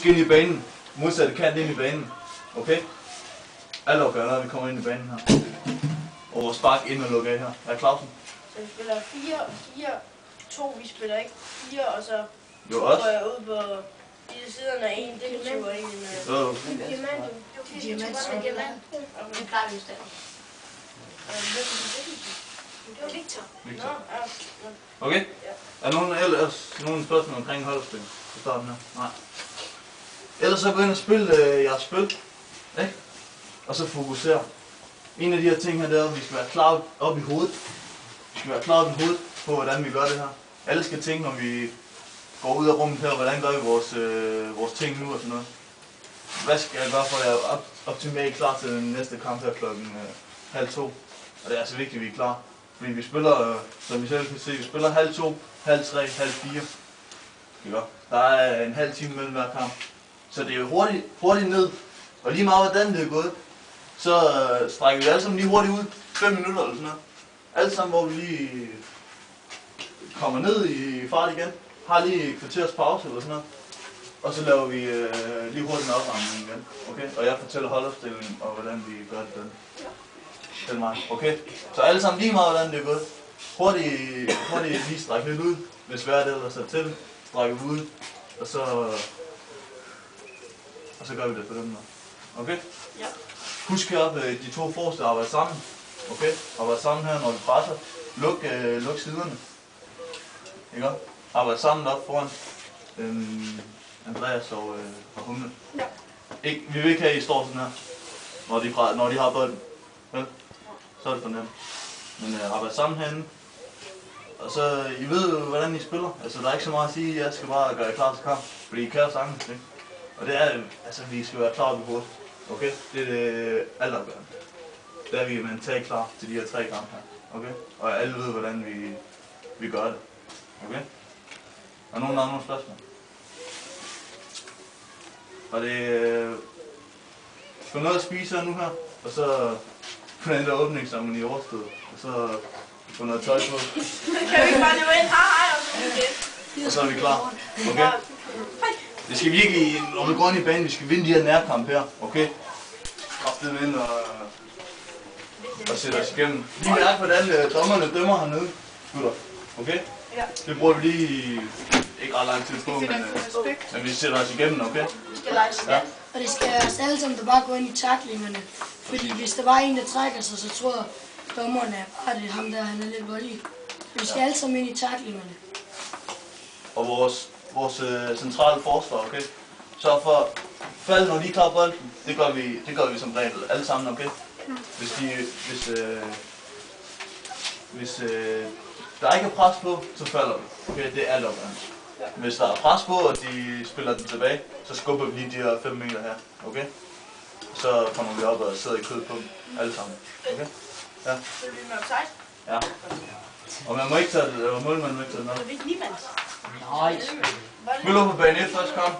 Ind i banen. Modsatte kant ind i banen. Okay? Alle opgør, når vi kommer ind i banen her. Og vores spark ind og lukke af her. Er Clausen? Så vi spiller 4-4-2, vi spiller ikke 4, og så går jeg ud på siderne af en defensiv og en... Diamant. Det plejer vi jo stadig. Det var Victor. Okay? Er der ellers nogen spørgsmål omkring holdspil? Så starten her. Nej. Ellers så gå ind og spille jeres spil. Ikke? Og så fokusere. En af de her ting her, det er, at vi skal være klar op i hovedet. Vi skal være klar op i hovedet på, hvordan vi gør det her. Alle skal tænke, når vi går ud af rummet her, hvordan gør vi vores ting nu og sådan noget. Hvad skal jeg gøre for at jeg er optimalt klar til den næste kamp her klokken 1:30? Og det er altså vigtigt, at vi er klar. Fordi vi spiller, som I selv kan se, vi spiller 2:30, 3:30, 4:30. Der er en halv time mellem hver kamp. Så det er jo hurtigt ned. Og lige meget hvordan det er gået, så strækker vi alle sammen lige hurtigt ud. 5 minutter eller sådan noget. Alle sammen, hvor vi lige kommer ned i fart igen. Har lige et kvarters pause eller sådan noget. Og så laver vi lige hurtigt en opvarmning igen. Okay? Og jeg fortæller holdopstillingen og hvordan vi gør det den. Til mig. Okay? Så alle sammen lige meget hvordan det er gået. Hurtigt lige strække lidt ud. Hvis vejret ellers er til. Strække ud. Og så gør vi det på den måde. Okay? Ja. Husk heroppe, de to forreste arbejder sammen. Okay? Arbejde sammen her, når vi presser. Luk siderne. Ikke? Arbejde sammen op foran Andreas og Humle. Ja. Vi vil ikke have, at I står sådan her, når de har bolden. Vel? Så er det for nemt. Men arbejde sammen herinde. Og så, I ved jo, hvordan I spiller. Altså, der er ikke så meget at sige, jeg skal bare gøre jer klar til kamp. Fordi I kan sagtens, ikke? Og det er, altså, vi skal være klar op i hovedet. Okay? Det er det altafgørende. Der er vi mentalt klar til de her 3 kampe her. Okay? Og alle ved, hvordan vi gør det. Okay? Er nogen andre spørgsmål? Og det få noget at spise her nu her, og så få den der åbningsceremoni overstået, og så få noget tøj på. Kan vi ikke bare løbe ind? Hej, og så og så er vi klar. Okay? Det skal virkelig, når vi går ind i banen, vi skal vinde de her nærkampe her. Okay? Kraftedeme ind og sætte os igennem. Lige mærke, hvordan dommerne dømmer hernede. Gutter. Okay? Ja. Det bruger vi lige ikke ret lang tid på, men vi sætter os igennem, okay? Vi skal lege skand. Og det skal os alle sammen, der bare går ind i taklingerne. Fordi hvis der var en, der trækker sig, så tror jeg, dommerne bare det er ham der, han er lidt voldelig. Vi skal alle sammen ind i taklingerne. Og vores centrale forsvar, okay? Så for fald, når de tager bolden, det gør vi som regel alle sammen, okay? Hvis der ikke er pres på, så falder vi. Okay, det er altafgørende. Hvis der er pres på, og de spiller den tilbage, så skubber vi lige de her 5 meter her, okay? Så kommer vi op og sidder i kød på dem, alle sammen, okay? Ja. Så vi med offside? Ja. Og man må ikke tage det, og målmanden må ikke tage det med. Så vi ikke niemand. Spil op på bane 1 først, kom.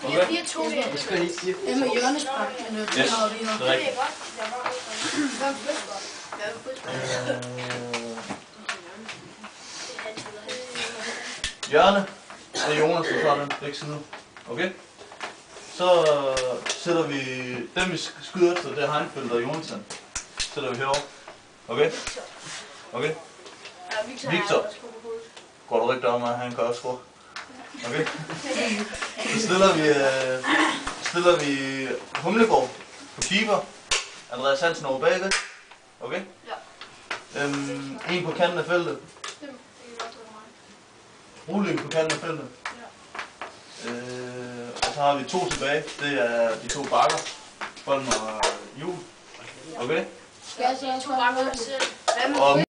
Okay? 4-2. Det skal jeg lige sige. Det med hjørnespark, men det har vi her. Det er rigtigt. Hvad er fodbold? Hvad er fodbold? Hjørne er Jonas, der tager den begge sider. Okay? Så sætter vi dem, vi skyder efter, det er Heinfeldt og Jonathan. Sætter vi herovre. Okay? Okay? Victor. Går du rigtig om, at han kan også score? Okay? Så stiller vi Humlegård på keeper. Andreas Hansen over bagved. Okay? Ja. En på kanten af feltet. Rulling på kanten af feltet. Ja. Og så har vi 2 tilbage. Det er de 2 bakker. Bolden og Jul. Okay? Skal jeg så også bare Og